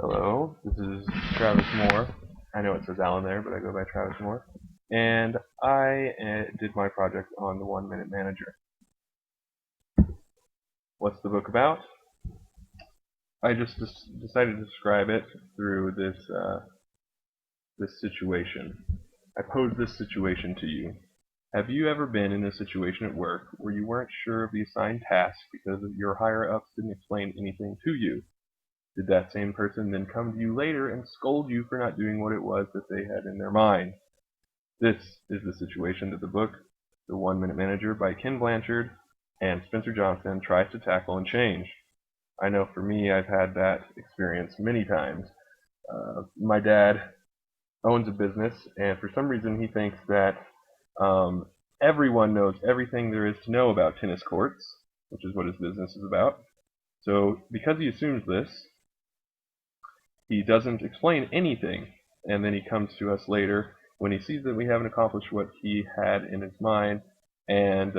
Hello, this is Travis Moore. I know it says Alan there, but I go by Travis Moore. And I did my project on the 1 Minute Manager. What's the book about? I just decided to describe it through this situation. I pose this situation to you. Have you ever been in a situation at work where you weren't sure of the assigned task because your higher-ups didn't explain anything to you? Did that same person then come to you later and scold you for not doing what it was that they had in their mind? This is the situation that the book, The 1 Minute Manager by Ken Blanchard and Spencer Johnson, tries to tackle and change. I know for me, I've had that experience many times. My dad owns a business, and for some reason he thinks that everyone knows everything there is to know about tennis courts, which is what his business is about. So because he assumes this, he doesn't explain anything, and then he comes to us later when he sees that we haven't accomplished what he had in his mind, and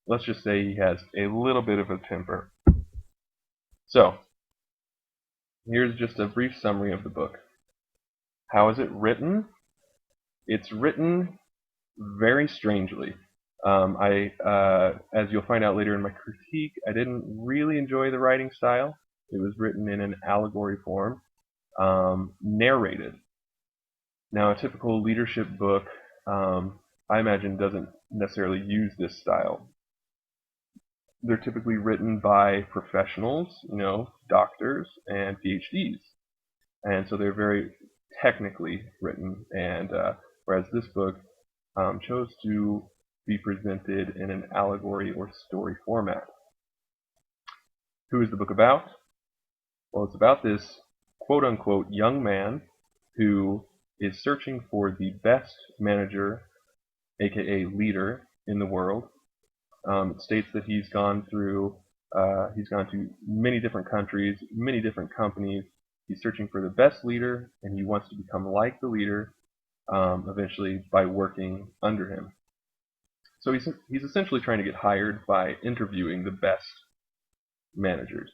let's just say he has a little bit of a temper. So, here's just a brief summary of the book. How is it written? It's written very strangely. As you'll find out later in my critique, I didn't really enjoy the writing style. It was written in an allegory form, narrated. Now, a typical leadership book, I imagine, doesn't necessarily use this style. They're typically written by professionals, doctors and PhDs, and so they're very technically written. And whereas this book chose to be presented in an allegory or story format. Who is the book about? Well, it's about this quote-unquote young man who is searching for the best manager, aka leader, in the world. It states that he's gone to many different countries, many different companies. He's searching for the best leader, and he wants to become like the leader eventually by working under him. So he's essentially trying to get hired by interviewing the best managers.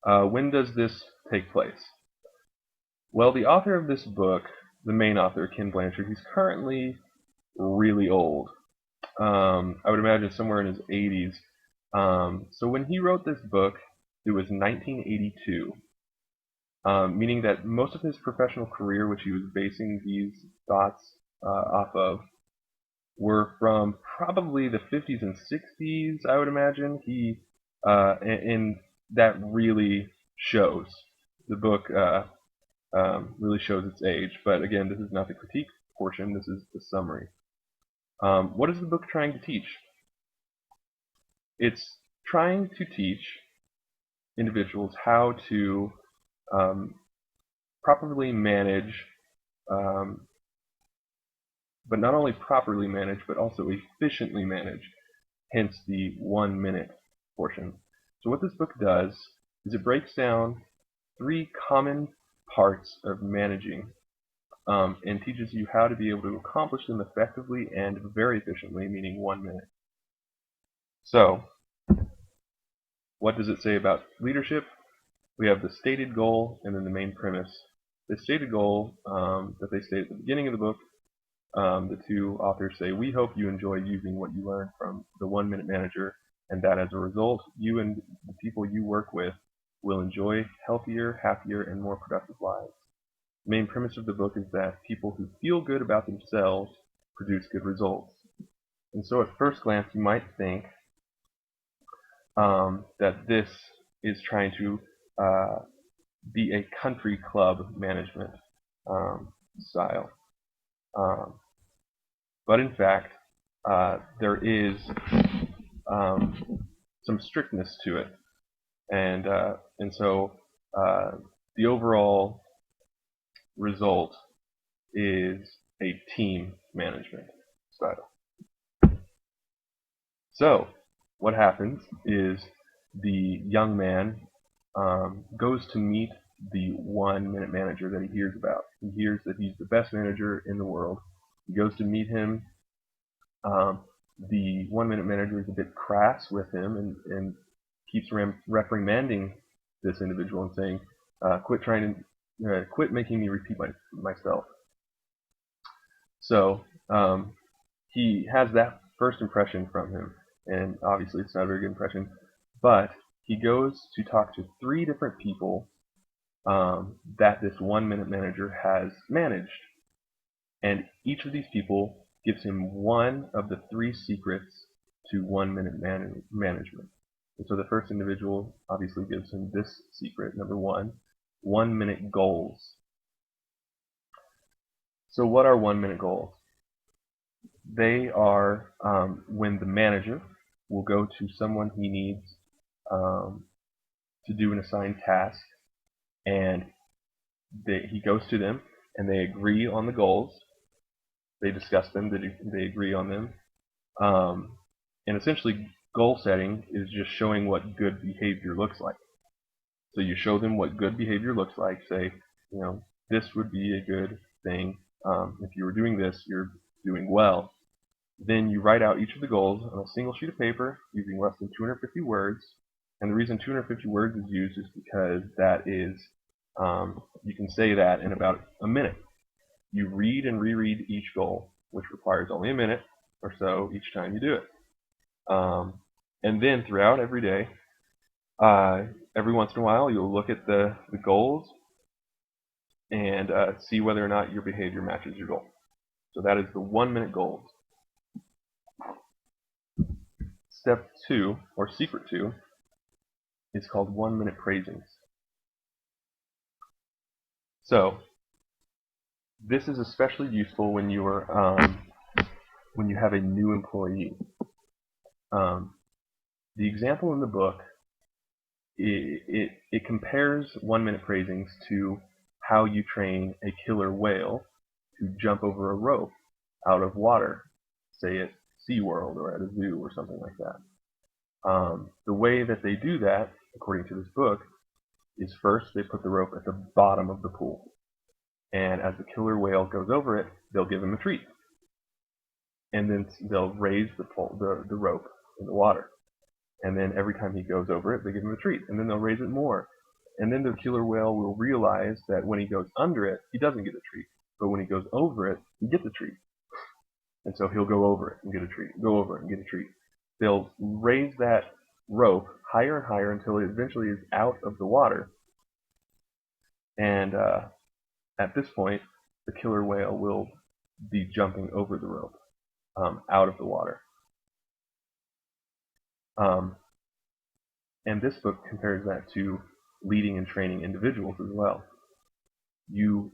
When does this take place? Well, the author of this book, the main author, Ken Blanchard, he's currently really old. I would imagine somewhere in his 80s. So when he wrote this book, it was 1982, meaning that most of his professional career, which he was basing these thoughts off of, were from probably the 50s and 60s, I would imagine. And that really shows. The book really shows its age. But again, this is not the critique portion. This is the summary. What is the book trying to teach? It's trying to teach individuals how to properly manage, but not only properly manage, but also efficiently manage, hence the 1 minute portion. So what this book does is it breaks down 3 common parts of managing and teaches you how to be able to accomplish them effectively and very efficiently, meaning 1 minute. So, what does it say about leadership? We have the stated goal and then the main premise. The stated goal that they state at the beginning of the book, the two authors say, we hope you enjoy using what you learned from the 1 Minute Manager, and that as a result, you and the people you work with will enjoy healthier, happier, and more productive lives. The main premise of the book is that people who feel good about themselves produce good results. And so at first glance, you might think that this is trying to be a country club management style. But in fact, there is some strictness to it. And so the overall result is a team management style. So what happens is the young man goes to meet the 1 Minute Manager that he hears about. He hears that he's the best manager in the world. He goes to meet him. The 1 Minute Manager is a bit crass with him and keeps reprimanding this individual and saying, Quit making me repeat myself. So he has that first impression from him, and obviously it's not a very good impression. But he goes to talk to 3 different people that this 1-minute manager has managed, and each of these people gives him one of the 3 secrets to 1-minute management. And so the first individual obviously gives him this secret, number 1-minute goals. So what are 1-minute goals? They are when the manager will go to someone he needs to do an assigned task, and he goes to them, and they agree on the goals. They discuss them. They agree on them. And essentially, goal setting is just showing what good behavior looks like. So you show them what good behavior looks like. Say, this would be a good thing. If you were doing this, you're doing well. Then you write out each of the goals on a single sheet of paper using less than 250 words. And the reason 250 words is used is because that is, you can say that in about a minute. You read and reread each goal, which requires only a minute or so each time you do it. And then throughout every day, every once in a while, you'll look at the goals and see whether or not your behavior matches your goal. So that is the 1-minute goals. Step 2, or secret 2, is called 1-minute praisings. So this is especially useful when you have a new employee. The example in the book, it compares 1-minute praisings to how you train a killer whale to jump over a rope out of water, say at SeaWorld or at a zoo or something like that. The way that they do that, according to this book, is first they put the rope at the bottom of the pool. And as the killer whale goes over it, they'll give him a treat. And then they'll raise the rope in the water. And then every time he goes over it, they give him a treat. And then they'll raise it more. And then the killer whale will realize that when he goes under it, he doesn't get a treat. But when he goes over it, he gets a treat. And so he'll go over it and get a treat, go over it and get a treat. They'll raise that rope higher and higher until it eventually is out of the water. And at this point, the killer whale will be jumping over the rope out of the water. And this book compares that to leading and training individuals as well. You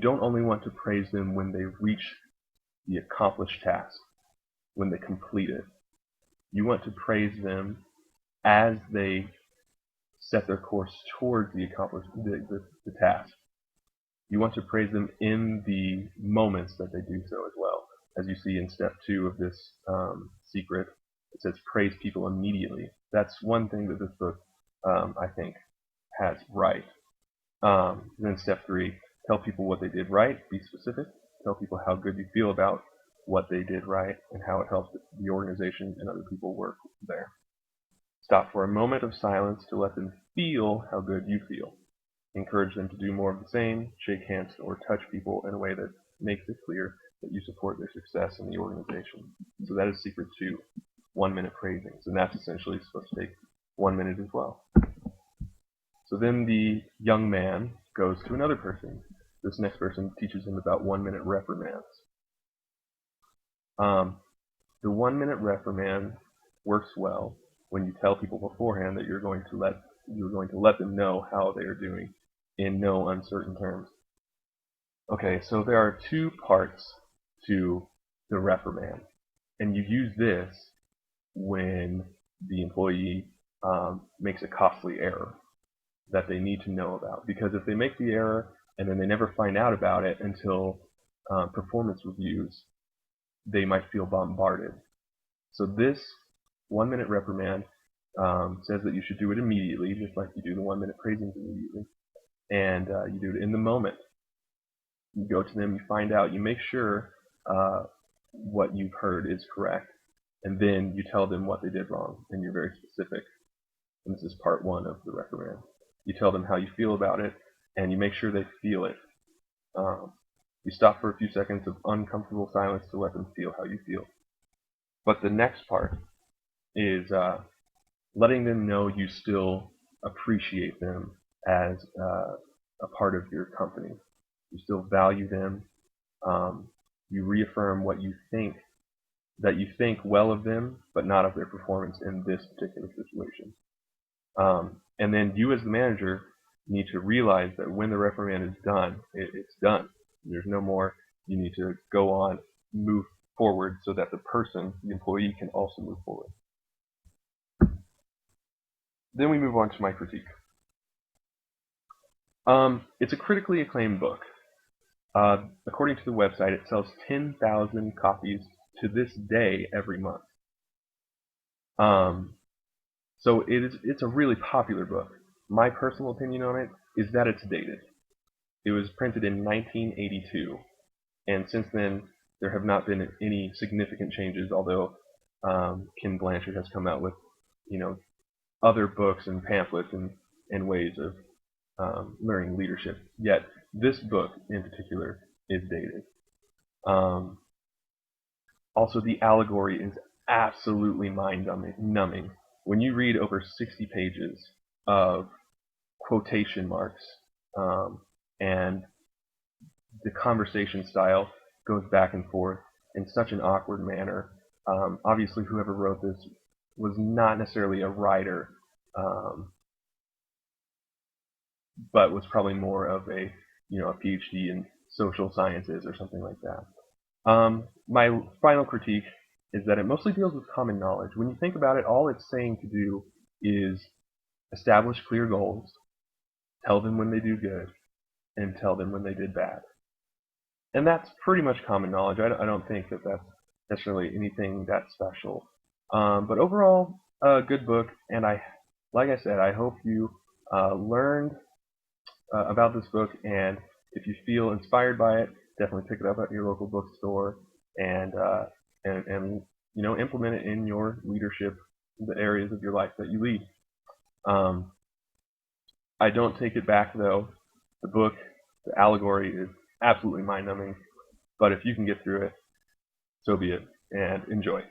don't only want to praise them when they reach the accomplished task, when they complete it. You want to praise them as they set their course towards the task. You want to praise them in the moments that they do so as well. As you see in step 2 of this secret, it says praise people immediately. That's one thing that this book, I think, has right. Then step 3, tell people what they did right, be specific. Tell people how good you feel about what they did right and how it helps the organization and other people work there. Stop for a moment of silence to let them feel how good you feel. Encourage them to do more of the same, shake hands or touch people in a way that makes it clear that you support their success in the organization. So that is secret 2, 1-minute praisings, and that's essentially supposed to take 1 minute as well. So then the young man goes to another person. This next person teaches him about 1-minute reprimands. The 1-minute reprimand works well when you tell people beforehand that you're going to let them know how they are doing in no uncertain terms. Okay, so there are 2 parts to the reprimand, and you use this when the employee makes a costly error that they need to know about. Because if they make the error and then they never find out about it until performance reviews, they might feel bombarded. So this 1-minute reprimand says that you should do it immediately, just like you do the 1-minute praisings immediately. And you do it in the moment. You go to them, you find out, you make sure what you've heard is correct, and then you tell them what they did wrong, and you're very specific. And this is part 1 of the reprimand. You tell them how you feel about it, and you make sure they feel it. You stop for a few seconds of uncomfortable silence to let them feel how you feel. But the next part is letting them know you still appreciate them as a part of your company. You still value them. You reaffirm what you think, that you think well of them, but not of their performance in this particular situation. And then you, as the manager, need to realize that when the reprimand is done, it's done. There's no more. You need to go on, move forward, so that the person, the employee, can also move forward. Then we move on to my critique. It's a critically acclaimed book. According to the website, it sells 10,000 copies to this day every month. So it's a really popular book. My personal opinion on it is that it's dated. It was printed in 1982, and since then there have not been any significant changes, although Ken Blanchard has come out with, other books and pamphlets and ways of learning leadership. Yet this book in particular is dated. Also, the allegory is absolutely mind-numbing. When you read over 60 pages of quotation marks, and the conversation style goes back and forth in such an awkward manner. Obviously, whoever wrote this was not necessarily a writer, but was probably more of a PhD in social sciences or something like that. My final critique is that it mostly deals with common knowledge. When you think about it, all it's saying to do is establish clear goals, tell them when they do good, and tell them when they did bad. And that's pretty much common knowledge. I don't think that that's necessarily anything that special. But overall, a good book, and like I said, I hope you learned about this book, and if you feel inspired by it, definitely pick it up at your local bookstore and implement it in your leadership, the areas of your life that you lead. I don't take it back though. The book, the allegory, is absolutely mind-numbing, but if you can get through it, so be it, and enjoy.